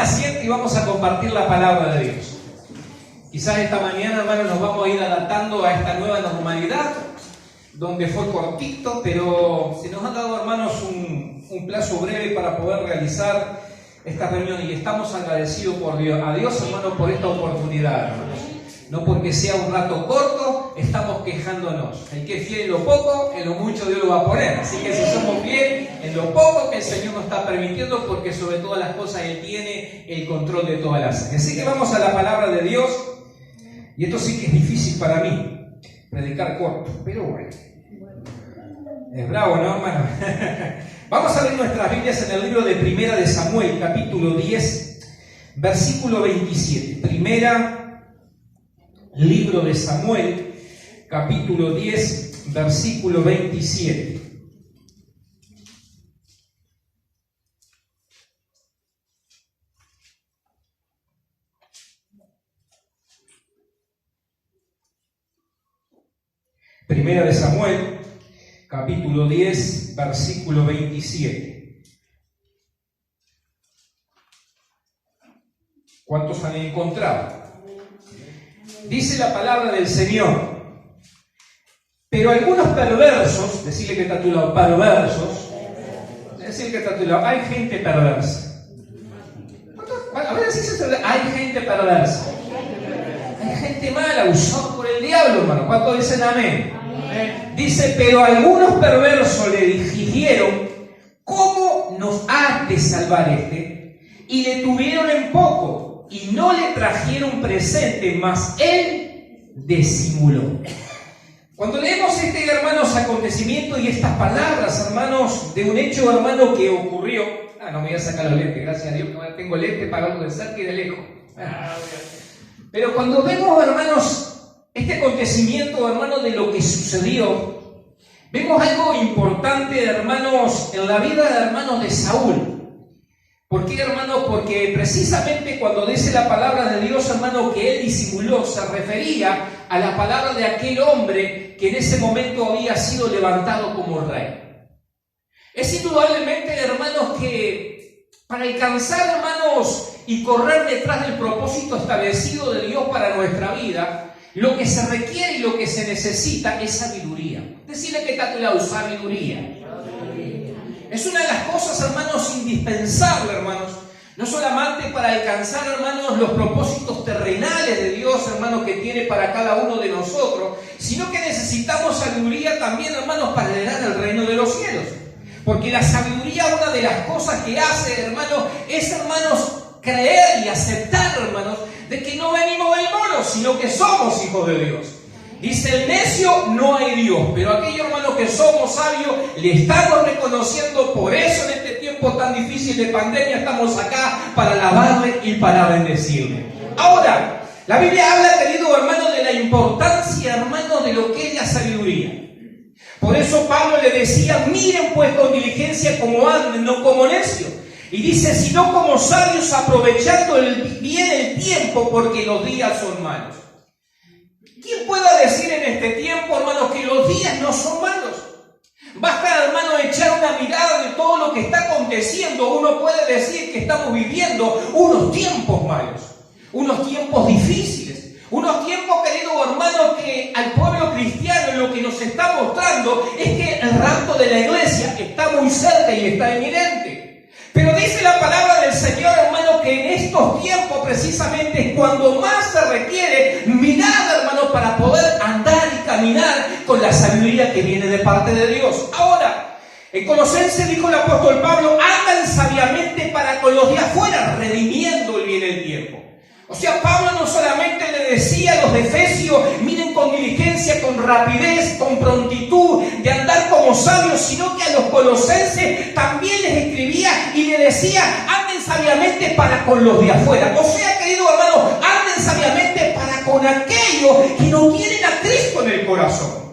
asiento y vamos a compartir la palabra de Dios. Quizás esta mañana, hermanos, nos vamos a ir adaptando a esta nueva normalidad, donde fue cortito, pero se nos ha dado, hermanos, un plazo breve para poder realizar esta reunión y estamos agradecidos por Dios, a Dios, hermanos, por esta oportunidad, hermanos. No porque sea un rato corto, estamos quejándonos. El que es fiel en lo poco, en lo mucho Dios lo va a poner. Así que si somos fieles en lo poco que el Señor nos está permitiendo, porque sobre todas las cosas Él tiene el control de todas las cosas. Así que vamos a la palabra de Dios. Y esto sí que es difícil para mí, predicar corto, pero bueno. Es bravo, ¿no, hermano? Vamos a ver nuestras Biblias en el libro de Primera de Samuel, capítulo 10, versículo 27. Libro de Samuel, capítulo 10, versículo 27. Primera de Samuel, capítulo 10, versículo 27. ¿Cuántos han encontrado? Dice la palabra del Señor: pero algunos perversos, decirle que está a tu lado, perversos, decirle que está a tu lado, hay gente perversa. A ver, hay gente perversa. Hay gente mala, usada por el diablo, hermano. ¿Cuántos dicen amén? Amén? Dice, pero algunos perversos le dijeron: ¿cómo nos has de salvar este? Y le tuvieron en poco, y no le trajeron presente, mas él disimuló. Cuando leemos hermanos, acontecimiento y estas palabras, hermanos, de un hecho, hermano, que ocurrió. No me voy a sacar los lentes, gracias a Dios que ahora tengo lentes para verlo de cerca y de lejos. Pero cuando vemos, hermanos, este acontecimiento, hermanos, de lo que sucedió, vemos algo importante, hermanos, en la vida de hermanos de Saúl. ¿Por qué, hermano? Porque precisamente cuando dice la palabra de Dios, hermano, que él disimuló, se refería a la palabra de aquel hombre que en ese momento había sido levantado como rey. Es indudablemente, hermanos, que para alcanzar, hermanos, y correr detrás del propósito establecido de Dios para nuestra vida, lo que se requiere y lo que se necesita es sabiduría. Decirle que está a tu lado, sabiduría. Es una de las cosas, hermanos, indispensables, hermanos, no solamente para alcanzar, hermanos, los propósitos terrenales de Dios, hermanos, que tiene para cada uno de nosotros, sino que necesitamos sabiduría también, hermanos, para heredar el reino de los cielos. Porque la sabiduría, una de las cosas que hace, hermanos, es, hermanos, creer y aceptar, hermanos, de que no venimos del mono, sino que somos hijos de Dios. Dice el necio, no hay Dios, pero aquellos, hermanos, que somos sabios, le estamos reconociendo. Por eso en este tiempo tan difícil de pandemia estamos acá para alabarle y para bendecirle. Ahora, la Biblia habla, querido hermano, de la importancia, hermano, de lo que es la sabiduría. Por eso Pablo le decía: miren pues con diligencia como anden, no como necios. Y dice, sino como sabios, aprovechando bien el tiempo, porque los días son malos. ¿Quién pueda decir en este tiempo, hermanos, que los días no son malos? Basta, hermano, echar una mirada de todo lo que está aconteciendo. Uno puede decir que estamos viviendo unos tiempos malos, unos tiempos difíciles, unos tiempos, querido hermano, que al pueblo cristiano lo que nos está mostrando es que el rapto de la iglesia está muy cerca y está inminente. Pero dice la palabra del Señor, hermano, que en estos tiempos precisamente es cuando más se requiere mirada, hermano, para poder andar y caminar con la sabiduría que viene de parte de Dios. Ahora, en Colosenses dijo el apóstol Pablo: andan sabiamente para con los de afuera, redimiendo el bien el tiempo. O sea, Pablo no solamente le decía a los de Efesios: miren con diligencia, con rapidez, con prontitud de andar como sabios, sino que a los colosenses también les escribía y le decía: anden sabiamente para con los de afuera. O sea, querido hermano, anden sabiamente para con aquellos que no tienen a Cristo en el corazón.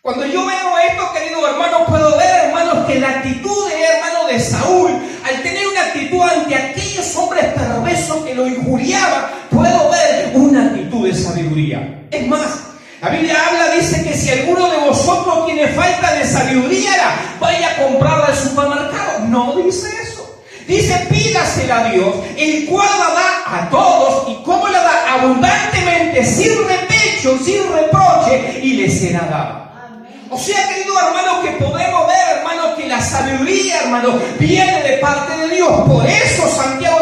Cuando yo veo esto, querido hermano, puedo ver, hermanos, que la actitud de Saúl, al tener una actitud ante aquellos hombres perversos que lo injuriaban, puedo ver una actitud de sabiduría. Es más, la Biblia habla, dice que si alguno de vosotros tiene falta de sabiduría, vaya a comprarla al supermercado. No dice eso. Dice, pídasela a Dios, el cual la da a todos, y como la da abundantemente, sin repecho, sin reproche, y le será dado. O sea, querido hermano, que podemos ver, hermano, que la sabiduría, hermano, viene de parte de Dios. Por eso Santiago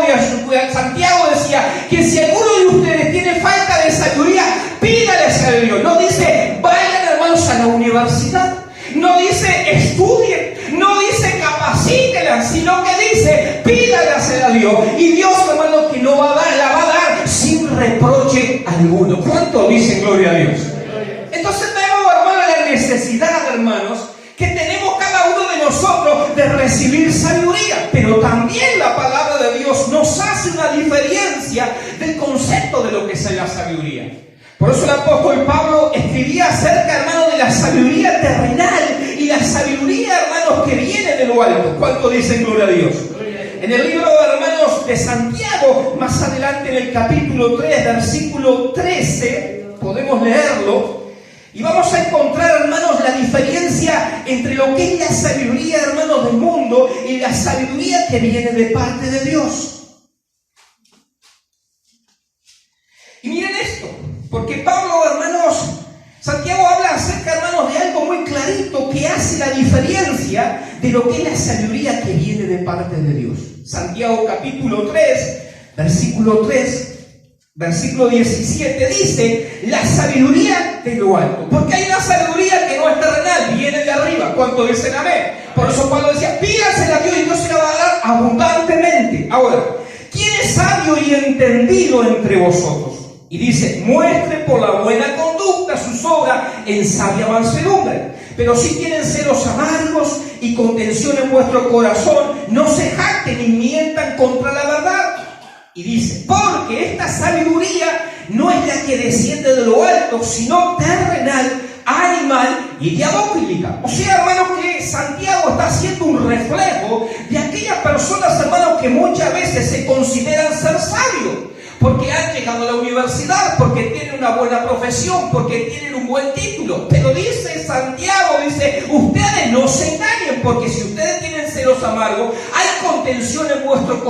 decía que si alguno de ustedes tiene falta de sabiduría, pídales a Dios. No dice, vayan, hermanos, a la universidad. No dice, estudien. No dice, capacítenla, sino que dice, pídales a Dios. Y Dios, hermano, que no va a dar, la va a dar sin reproche alguno. ¿Cuánto dicen gloria a Dios? Entonces vemos, hermano, la necesidad, hermanos, que tenemos cada uno de nosotros de recibir sabiduría. Pero también la palabra de Dios nos hace una diferencia del concepto de lo que es la sabiduría. Por eso el apóstol Pablo escribía acerca, hermano, de la sabiduría terrenal y la sabiduría, hermanos, que viene de lo alto. ¿Cuánto dicen gloria a Dios? En el libro, hermanos, de Santiago, más adelante en el capítulo 3, versículo 13, podemos leerlo. Y vamos a encontrar, hermanos, la diferencia entre lo que es la sabiduría, hermanos, del mundo y la sabiduría que viene de parte de Dios. Y miren esto, porque Pablo, hermanos, Santiago habla acerca, hermanos, de algo muy clarito que hace la diferencia de lo que es la sabiduría que viene de parte de Dios. Santiago capítulo 3, versículo 3. Versículo 17 dice, la sabiduría de lo alto. Porque hay una sabiduría que no es terrenal, viene de arriba. ¿Cuánto dicen amén? Por eso Pablo decía, pídasela a Dios y Dios se la va a dar abundantemente. Ahora, ¿quién es sabio y entendido entre vosotros? Y dice, muestre por la buena conducta sus obras en sabia mansedumbre. Pero si tienen celos amargos y contención en vuestro corazón, no se jacten ni mientan contra la verdad. Y dice, porque esta sabiduría no es la que desciende de lo alto, sino terrenal, animal y diabólica. O sea, hermano, que Santiago está haciendo un reflejo de aquellas personas, hermanos, que muchas veces se consideran ser sabios, porque han llegado a la universidad, porque tienen una buena profesión, porque tienen un buen título. Pero dice Santiago, dice, ustedes no se engañen, porque si ustedes tienen celos amargos, hay contención en vuestro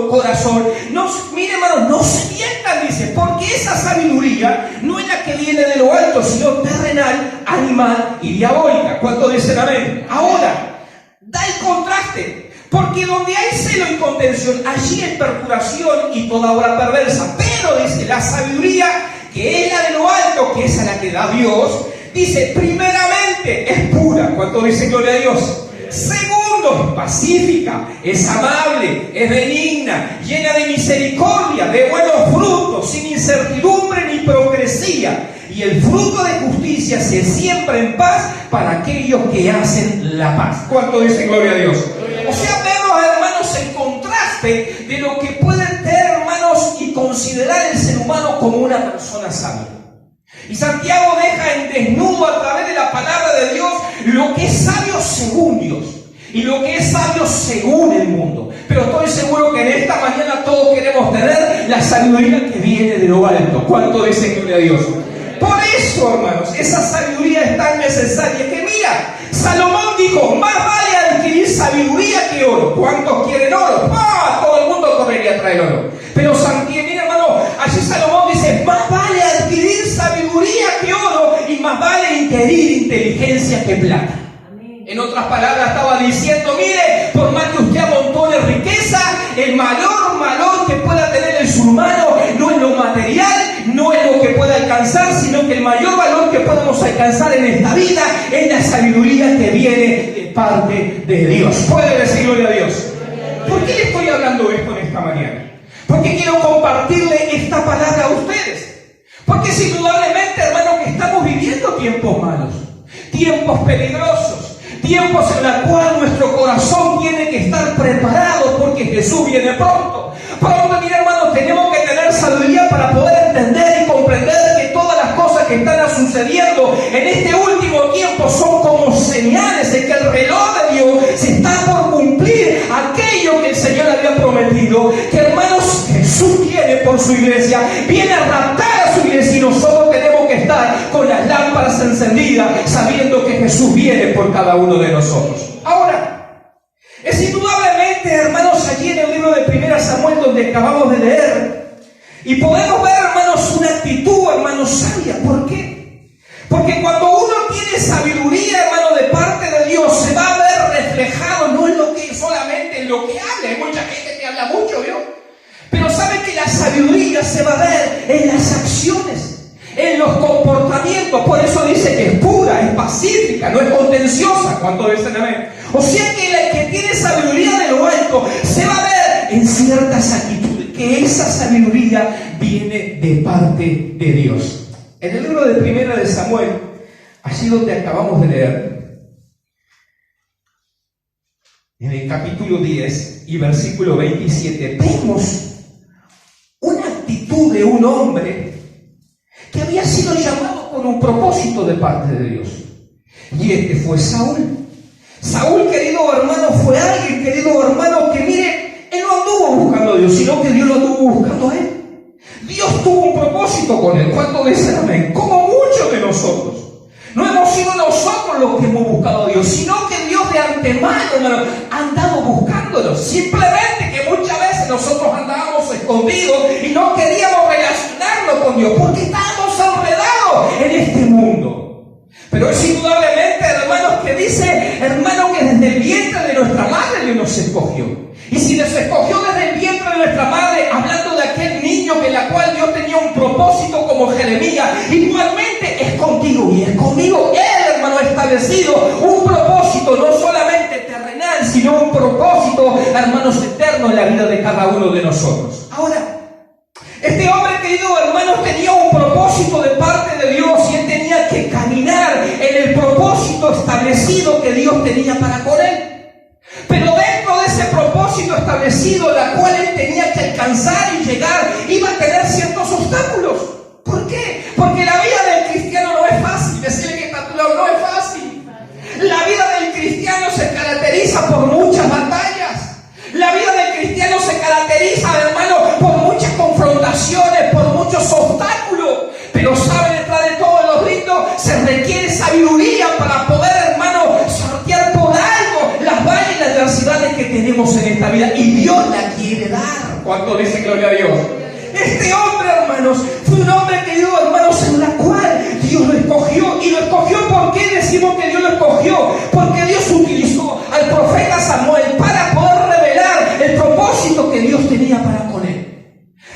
corazón. No, mire, hermano, no se mientan, dice, porque esa sabiduría no es la que viene de lo alto, sino terrenal, animal y diabólica. ¿Cuánto dicen amén? Ahora, da el contraste. Porque donde hay celo y contención, allí hay perturbación y toda obra perversa. Pero dice, la sabiduría, que es la de lo alto, que es a la que da Dios, dice, primeramente es pura. ¿Cuánto dice gloria a Dios? Segundo, es pacífica, es amable, es benigna, llena de misericordia, de buenos frutos, sin incertidumbre ni hipocresía. Y el fruto de justicia se siembra en paz para aquellos que hacen la paz. ¿Cuánto dice gloria a Dios? O sea, vemos, hermanos, el contraste de lo que puede tener, hermanos, y considerar el ser humano como una persona sabia. Y Santiago deja en desnudo a través de la palabra de Dios lo que es sabio según Dios y lo que es sabio según el mundo. Pero estoy seguro que en esta mañana todos queremos tener la sabiduría que viene de lo alto. ¿Cuánto dicen gloria a Dios? Por eso, hermanos, esa sabiduría es tan necesaria que mira, Salomón dijo, más vale adquirir sabiduría que oro. ¿Cuántos quieren oro? ¡Ah! Todo el mundo correría a traer oro. Pero Santiago, mira, hermano, allí Salomón dice, más vale adquirir sabiduría que oro y más vale inquirir inteligencia que plata. En otras palabras estaba diciendo, mire, por más que usted amontone riqueza, el mayor valor que pueda tener el ser humano no es lo material, no es lo que puede alcanzar, sino que el mayor valor que podemos alcanzar en esta vida es la sabiduría que viene de parte de Dios. ¿Puede decir gloria a Dios? ¿Por qué le estoy hablando esto en esta mañana? Porque quiero compartirle esta palabra a ustedes. Porque es indudablemente, hermano, que estamos viviendo tiempos malos, tiempos peligrosos, tiempos en los cuales nuestro corazón tiene que estar preparado porque Jesús viene pronto. Pronto, mira, hermano, tenemos que tener sabiduría para poder entender y comprender que todas las cosas que están sucediendo en este último tiempo son como señales de que el reloj de Dios se está por cumplir aquello que el Señor había prometido. Que, hermanos, Jesús viene por su iglesia, viene a raptar a su iglesia y nosotros tenemos que estar con las lámparas encendidas sabiendo que Jesús viene por cada uno de nosotros. Ahora, es indudablemente, hermanos, allí 1 Samuel donde acabamos de leer. Y podemos ver, hermanos, una actitud, hermanos, sabia. ¿Por qué? Porque cuando uno tiene sabiduría, hermano, de parte de Dios, se va a ver reflejado, no en lo que solamente en lo que habla. Hay mucha gente que habla mucho, ¿vio? Pero sabe que la sabiduría se va a ver en las acciones, en los comportamientos. Por eso dice que es pura, es pacífica, no es contenciosa. ¿Cuánto dicen amén? O sea que el que tiene sabiduría de lo alto se va a ver en ciertas actitudes, que esa sabiduría viene de parte de Dios. En el libro de 1 Samuel, allí donde acabamos de leer, en el capítulo 10 y versículo 27, vemos una actitud de un hombre que había sido llamado con un propósito de parte de Dios. Y este fue Saúl. Saúl, querido hermano, fue alguien, querido hermano, que mire, él no anduvo buscando a Dios, sino que Dios lo anduvo buscando a él. Dios tuvo un propósito con él. ¿Cuánto dicen amén? Como muchos de nosotros. No hemos sido nosotros los que hemos buscado a Dios, sino que Dios de antemano, hermano, ha andado buscándolo. Simplemente que muchas veces nosotros andábamos escondidos y no queríamos relacionarnos con Dios, porque estábamos enredados en este mundo. Pero es indudablemente, hermanos, que dice, hermano, que desde el vientre de nuestra madre Dios nos escogió. Y si nos escogió desde el vientre de nuestra madre, hablando de aquel niño que en la cual Dios tenía un propósito como Jeremías, igualmente es contigo y es conmigo. Él, hermano, ha establecido un propósito, no solamente terrenal, sino un propósito, hermanos, eterno en la vida de cada uno de nosotros. Ahora, este hombre, querido hermanos, tenía un propósito de parte de Dios y él tenía que caminar en el propósito establecido que Dios tenía para con él. Pero dentro de ese propósito establecido, la cual él tenía que alcanzar y llegar, iba a tener ciertos obstáculos. ¿Por qué? Porque la vida del cristiano no es fácil. Decirle que está a tu lado, no es fácil. La vida del cristiano se caracteriza por muchas batallas. La vida del cristiano se caracteriza, hermano, por muchas confrontaciones, por muchos obstáculos. Pero sabe, detrás de todos los ritos se requiere sabiduría para poder, hermano, sortear por algo las vallas y las adversidades que tenemos en esta vida. Y Dios la quiere dar. ¿Cuánto dice gloria a Dios? Este hombre, hermanos, fue un hombre, querido hermanos, en la cual Dios lo escogió. Y lo escogió, ¿por qué decimos que Dios lo escogió? Porque Dios utilizó al profeta Samuel para poder revelar el propósito que Dios tenía para con él.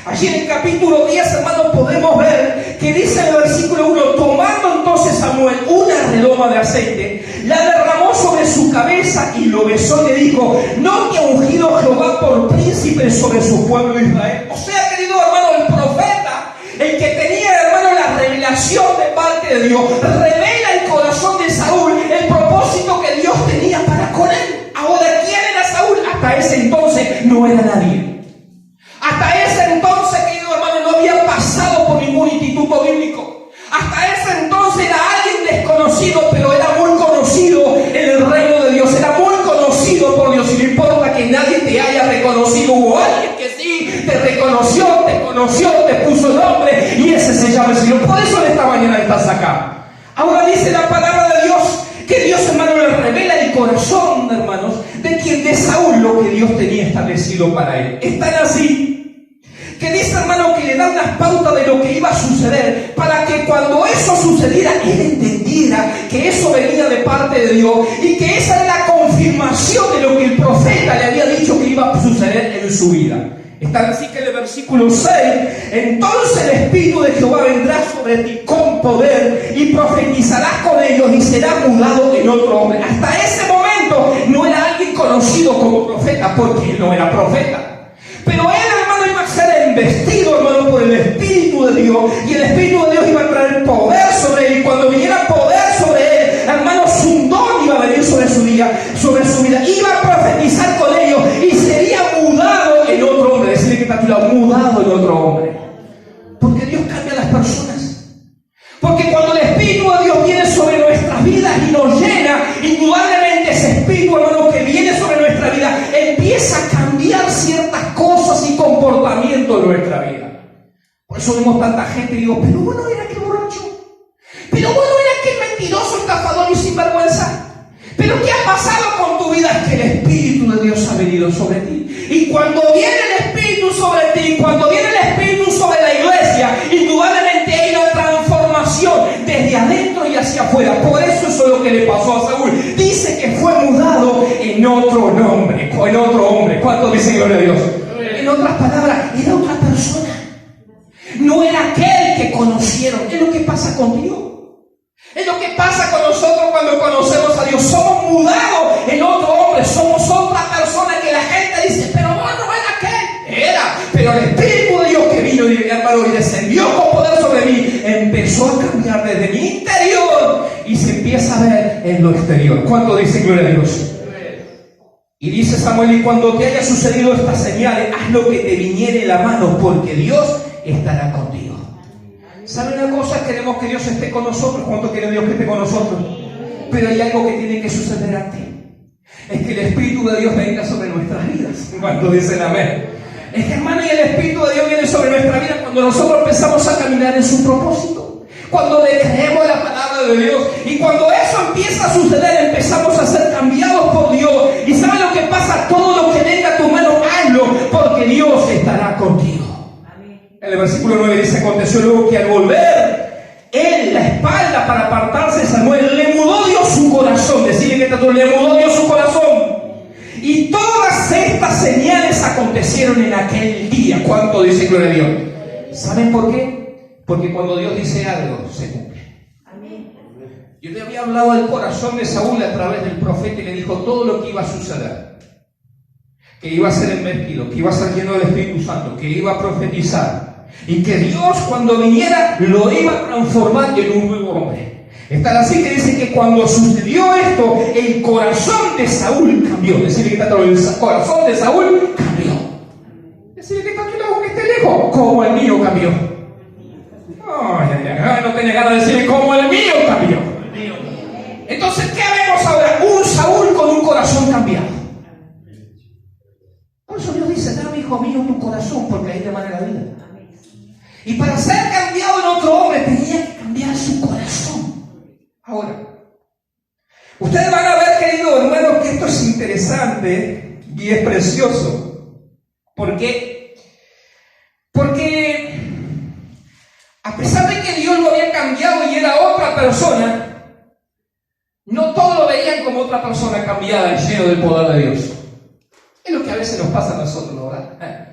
Allí en el capítulo 10, hermanos, podemos ver que dice en el versículo 1, tomando entonces Samuel una redoma de aceite, la derramó sobre su cabeza y lo besó y le dijo, ¿no te ha ungido Jehová por príncipe sobre su pueblo Israel? O sea, querido hermano, el profeta, el que tenía, hermano, la revelación de parte de Dios, revela el corazón de Saúl, el propósito que Dios tenía para con él. Ahora, ¿quién era Saúl? Hasta ese entonces no era nadie. Hasta ese entonces, querido hermano, no había pasado por ningún instituto bíblico. Hasta ese entonces era alguien desconocido, pero era muy conocido en el reino de Dios. Era muy conocido por Dios. Y no importa que nadie te haya reconocido, hubo alguien que sí te reconoció, te conoció, te puso nombre, y ese se llama el Señor. Por eso en esta mañana estás acá. Ahora dice la palabra de Dios que Dios, hermano, le revela el corazón, hermanos, de Saúl, lo que Dios tenía establecido para él. Es tan así que dice, hermano, que le da unas pautas de lo que iba a suceder, para que cuando eso sucediera, él entendiera que eso venía de parte de Dios y que esa era la confirmación de lo que el profeta le había dicho que iba a suceder en su vida. Está así que en el versículo 6, entonces el Espíritu de Jehová vendrá sobre ti con poder y profetizarás con ellos y será mudado en otro hombre. Hasta ese momento no era alguien conocido como profeta, porque él no era profeta. Pero él, hermano, iba a ser investido, hermano, por el Espíritu de Dios, y el Espíritu de Dios iba a traer poder sobre él, y cuando viniera poder sobre él, hermano, un don iba a venir sobre su vida, iba a profetizar con ellos, y sería mudado en otro hombre. Decirle que está a tu lado, mudado en otro hombre. Porque Dios cambia a las personas. Porque cuando el Espíritu de Dios viene sobre nuestras vidas y nos llena, indudablemente ese Espíritu, hermano, que viene sobre nuestra vida, empieza a cambiar ciertas cosas y comportamientos de nuestra vida. Por eso vemos tanta gente y digo, pero bueno era que borracho, pero bueno era que mentiroso, estafador y sinvergüenza, Pero ¿qué ha pasado con tu vida? Es que el Espíritu de Dios ha venido sobre ti. Y cuando viene el Espíritu sobre ti, cuando viene el Espíritu sobre la iglesia, indudablemente hay una transformación desde adentro y hacia afuera. Por eso es lo que le pasó a Saúl. Dice que fue mudado en otro nombre, en otro hombre. ¿Cuánto dice gloria a Dios? En otras palabras, era otra persona. No era aquel que conocieron. Es lo que pasa contigo. Es lo que pasa con nosotros cuando conocemos a Dios. Somos mudados en otro hombre. Somos otra persona que la gente dice, pero no era aquel. Era. Pero el Espíritu de Dios que vino y hermano y descendió con poder sobre mí, empezó a cambiar desde mi interior y se empieza a ver en lo exterior. ¿Cuánto dice gloria a Dios? Y dice Samuel, y cuando te haya sucedido estas señales, haz lo que te viniere en la mano, porque Dios estará contigo. ¿Sabe una cosa? Queremos que Dios esté con nosotros. ¿Cuánto quiere Dios que esté con nosotros? Pero hay algo que tiene que suceder antes. Es que el Espíritu de Dios venga sobre nuestras vidas. Cuando dicen amén. Es que hermano, y el Espíritu de Dios viene sobre nuestra vida cuando nosotros empezamos a caminar en su propósito. Cuando le creemos la palabra de Dios. Y cuando eso empieza a suceder, empezamos a ser cambiados por Dios. ¿Y sabe lo que pasa? Todo lo que venga a tu mano, hazlo, porque Dios estará contigo. En el versículo 9 dice, aconteció luego que al volver él la espalda para apartarse de Samuel, le mudó Dios su corazón. Decirle que tanto le mudó Dios su corazón. Y todas estas señales acontecieron en aquel día. ¿Cuánto dice gloria a Dios? ¿Saben por qué? Porque cuando Dios dice algo, se cumple. Yo le había hablado del corazón de Saúl a través del profeta y le dijo todo lo que iba a suceder. Que iba a ser envertido, que iba a ser lleno del Espíritu Santo, que iba a profetizar. Y que Dios cuando viniera lo iba a transformar en un nuevo hombre. Está así que dice que cuando sucedió esto, el corazón de Saúl cambió. Decirle que el corazón de Saúl cambió. Decirle que tanto lejos que esté lejos, como el mío cambió. No tenía ganas de decirle como el mío cambió. Entonces, ¿qué vemos ahora? Un Saúl con un corazón cambiado. Por eso Dios dice, dame, hijo mío, tu corazón, porque ahí te emana la vida. Y para ser cambiado en otro hombre, tenía que cambiar su corazón. Ahora, ustedes van a ver, queridos hermanos, que esto es interesante y es precioso. ¿Por qué? Porque a pesar de que Dios lo había cambiado y era otra persona, no todos lo veían como otra persona cambiada y lleno del poder de Dios. Es lo que a veces nos pasa a nosotros, ¿verdad?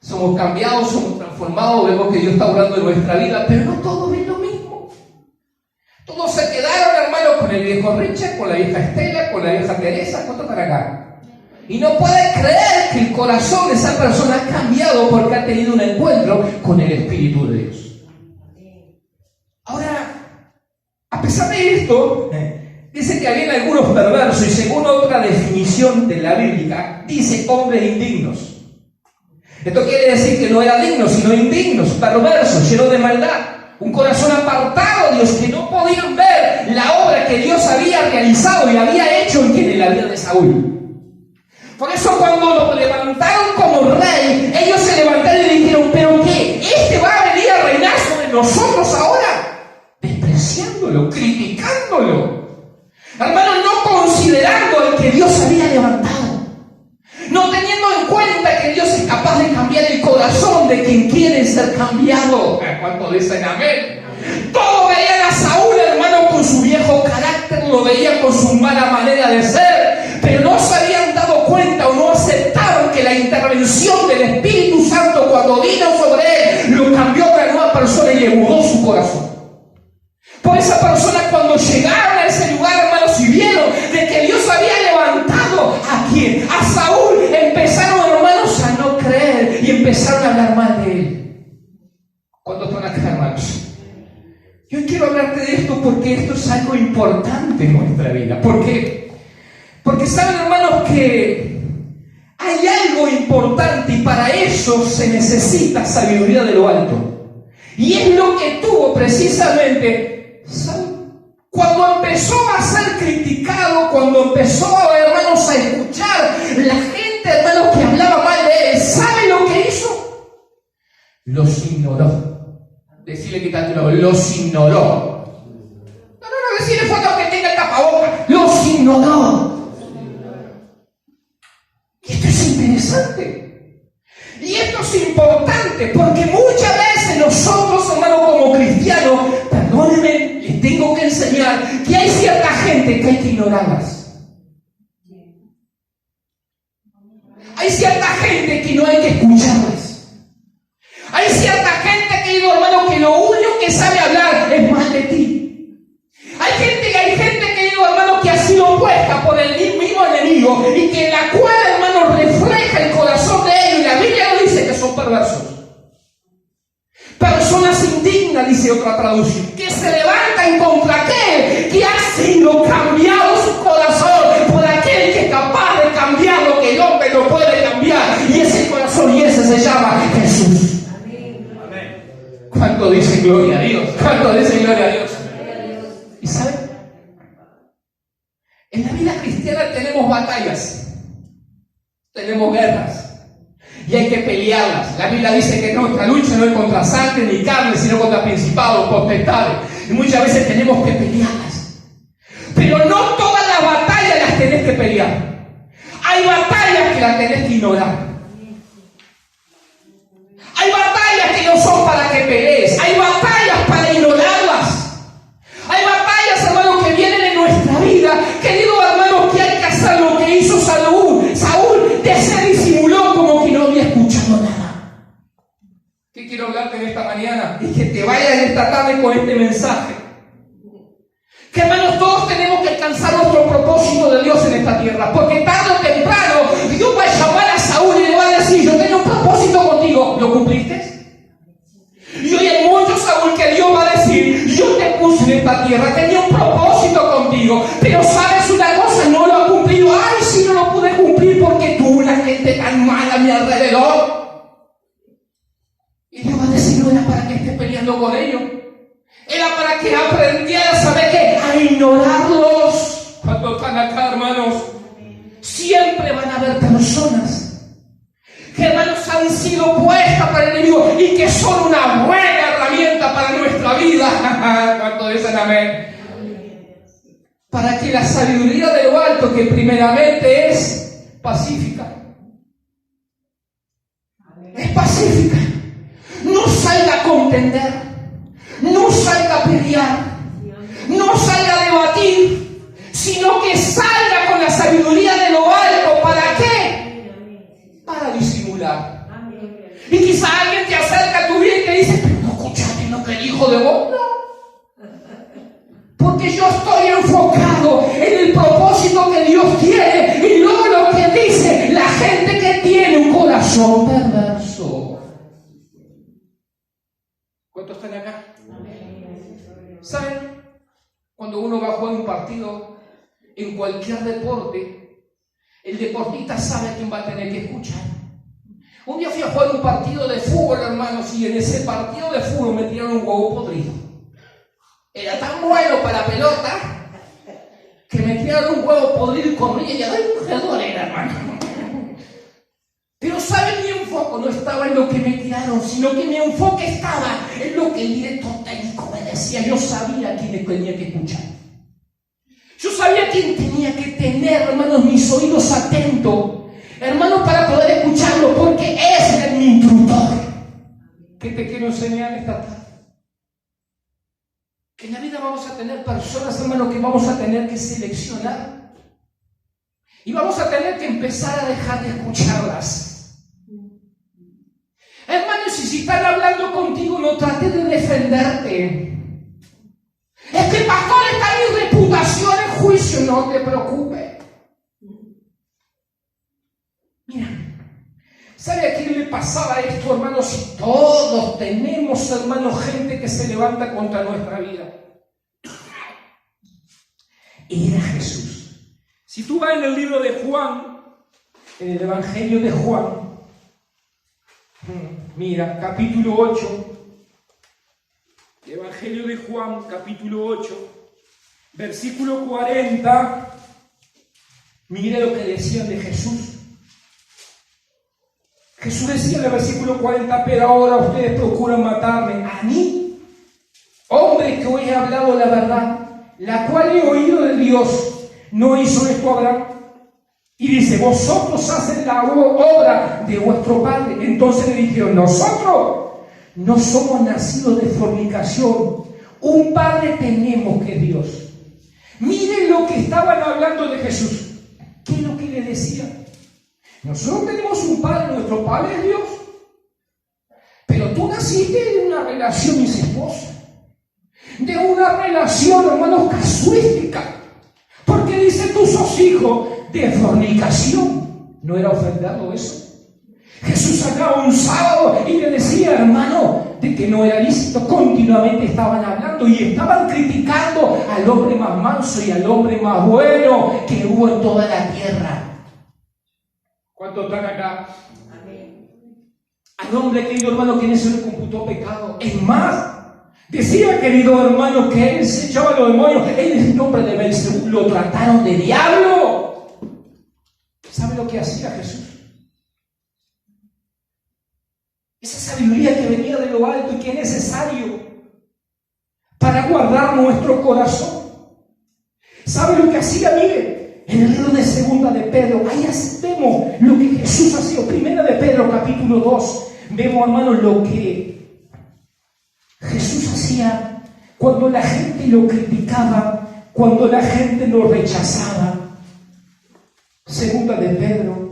Somos cambiados, somos transformados, vemos que Dios está obrando en nuestra vida, pero no todos ven lo mismo. Todos se quedaron, hermanos, con el viejo Richard, con la vieja Estela, con la vieja Teresa, ¿cuánto para acá? Y no puede creer que el corazón de esa persona ha cambiado porque ha tenido un encuentro con el Espíritu de Dios. Ahora, a pesar de esto, dice que había algunos perversos y según otra definición de la Biblia, dice hombres indignos. Esto quiere decir que no eran dignos, sino indignos, perversos, llenos de maldad. Un corazón apartado de Dios, que no podían ver la obra que Dios había realizado y había hecho en la vida de Saúl. Por eso cuando lo levantaron como rey, ellos se levantaron y dijeron, ¿pero qué? ¿Este va a venir a reinar sobre nosotros ahora? Despreciándolo, criticándolo. Hermanos, no considerando al que Dios había levantado. No teniendo en cuenta que Dios es capaz de cambiar el corazón de quien quiere ser cambiado. ¿Cuánto dicen amén? Todos veían a Saúl, hermano, con su viejo carácter, lo veían con su mala manera de ser, pero no se habían dado cuenta o no aceptaron que la intervención del Espíritu Santo cuando vino sobre él, lo cambió a una nueva persona y le mudó su corazón. Por esa persona cuando llegaron a ese lugar, hermanos, y vieron de que Dios había levantado ¿a quién? A Saúl, empezaron, hermanos, a no creer y empezaron a hablar mal de él. ¿Cuántos están acá, hermanos? Yo quiero hablarte de esto porque esto es algo importante en nuestra vida. ¿Por qué? Porque saben, hermanos, que hay algo importante y para eso se necesita sabiduría de lo alto. Y es lo que tuvo precisamente Saúl. Cuando empezó a ser criticado, cuando empezó, hermanos, a escuchar la gente, hermanos, que hablaba mal de él, ¿sabe lo que hizo? Los ignoró. Decirle que tanto los ignoró. No, decirle falta que tenga el tapabocas. Los ignoró. ignoró. Y esto es interesante. Y esto es importante porque muchas veces nosotros, hermanos, como cristianos, perdónenme, les tengo que enseñar que hay cierta gente que hay que ignorarlas. Hay cierta gente que no hay que escucharlas. Hay cierta gente, querido hermano, que lo único que sabe hablar es mal de ti. Hay gente, querido hermano, que ha sido puesta por el mismo enemigo y que la cual, hermano, refleja el corazón de ellos. Y la Biblia nos dice que son perversos. Personas indignas, dice otra traducción, que se levantan contra aquel que ha sido cambiado su corazón por aquel que es capaz de cambiar lo que el hombre no puede cambiar. Y ese corazón, y ese se llama Jesús. Amén. ¿Cuánto dice gloria a Dios? ¿Cuánto dice gloria a Dios? ¿Y saben? En la vida cristiana tenemos batallas, tenemos guerras. Y hay que pelearlas. La Biblia dice que nuestra lucha no es contra sangre ni carne, sino contra principados, potestades. Y muchas veces tenemos que pelearlas. Pero no todas las batallas las tenés que pelear. Hay batallas que las tenés que ignorar. Hay batallas que no son para que pelees. Hay batallas para ignorarlas. Hay batallas, hermanos, que vienen en nuestra vida. Querido hermano, que hay que hacer lo que hizo Saúl. Se disimuló como que no había escuchado nada. ¿Qué quiero hablarte en esta mañana? Y que te vayas en esta tarde con este mensaje. Que, hermanos, todos tenemos que alcanzar nuestro propósito de Dios en esta tierra. Porque tarde o temprano Dios va a llamar a Saúl y le va a decir: yo tengo un propósito contigo. ¿Lo cumpliste? Y hoy hay muchos, Saúl, que Dios va a decir: yo te puse en esta tierra, tenía un propósito contigo, pero sabes una cosa, no lo ha cumplido. Ay, si no lo pude cumplir porque tuve una gente tan mala a mi alrededor. Y Dios va a decir: no era para que estés peleando con ellos, era para que aprendieras, ¿sabe qué? A ignorarlos. ¿Cuántos están acá, hermanos? Siempre van a haber personas que, hermanos, han sido puestas para el enemigo y que son una buena herramienta para nuestra vida. ¿Cuántos dicen amén? Para que la sabiduría de lo alto, que primeramente es pacífica, es pacífica, no salga a contender, no salga a pelear, no salga a debatir, sino que salga con la sabiduría de lo alto. ¿Para qué? Para disimular. Y quizá alguien te acerca a tu vida y te dice: pero no escuchaste lo que dijo de vos. No. Porque yo estoy enfocado en el propósito que Dios tiene y no lo que dice la gente que tiene un corazón perverso. ¿Cuántos están acá? ¿Saben? Cuando uno va a jugar un partido en cualquier deporte, el deportista sabe a quién va a tener que escuchar. Un día fui a jugar un partido de fútbol, hermanos, y en ese partido de fútbol me tiraron un huevo podrido. Era tan bueno para la pelota que me tiraron un huevo podrido y corría y ya doy un jugador era, hermano. Pero ¿saben? Mi enfoque no estaba en lo que me tiraron, sino que mi enfoque estaba en lo que el director técnico me decía. Yo sabía a quién tenía que escuchar. Yo sabía a quién tenía que tener, hermanos, mis oídos atentos, hermanos, para poder escucharlo, porque ese es mi instructor. ¿Qué te quiero enseñar esta tarde? Que en la vida vamos a tener personas, hermanos, que vamos a tener que seleccionar. Y vamos a tener que empezar a dejar de escucharlas. Hermanos, si están hablando contigo, no trates de defenderte. Es que el pastor está en mi reputación en juicio. No te preocupes. Mira, ¿sabe a quién le pasaba esto, hermanos? Si todos tenemos, hermanos, gente que se levanta contra nuestra vida. Era Jesús. Si tú vas en el libro de Juan, en el Evangelio de Juan, mira, capítulo 8, Evangelio de Juan, capítulo 8, versículo 40, mire lo que decían de Jesús. Jesús decía en el versículo 40: pero ahora ustedes procuran matarme a mí, hombre que hoy he hablado la verdad, la cual he oído de Dios. ¿no hizo esto Abraham? Y dice, vosotros hacen la obra de vuestro padre. Entonces le dijeron, nosotros no somos nacidos de fornicación. Un padre tenemos que es Dios. Miren lo que estaban hablando de Jesús. ¿Qué es lo que le decía? Nosotros tenemos un padre, nuestro padre es Dios. Pero tú naciste de una relación incestuosa. De una relación, hermanos, casuística. Porque dice, tú sos hijo de fornicación. ¿No era ofendado eso? Jesús sacaba un sábado y le decía, hermano, de que no era lícito. Continuamente estaban hablando y estaban criticando al hombre más manso y al hombre más bueno que hubo en toda la tierra. ¿Cuántos están acá? Amén. Al hombre, querido hermano, que en eso le computó pecado. Es más, decía, querido hermano, que él se echaba a los demonios. Él, en el nombre de Belcebú, lo trataron de diablo. ¿Sabe lo que hacía Jesús? Esa sabiduría que venía de lo alto y que es necesario para guardar nuestro corazón. ¿Sabe lo que hacía? Mire, en el libro de Segunda de Pedro, ahí vemos lo que Jesús hacía. Primera de Pedro, capítulo 2, vemos, hermanos, lo que Jesús hacía cuando la gente lo criticaba, cuando la gente lo rechazaba. Segunda de Pedro,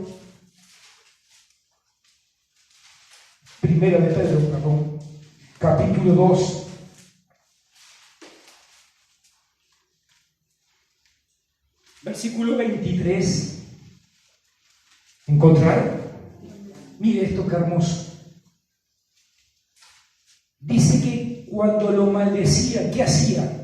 Primera de Pedro, perdón, capítulo 2. Versículo 23. ¿Encontraron? Mire esto que hermoso. Dice que cuando lo maldecían, ¿qué hacía?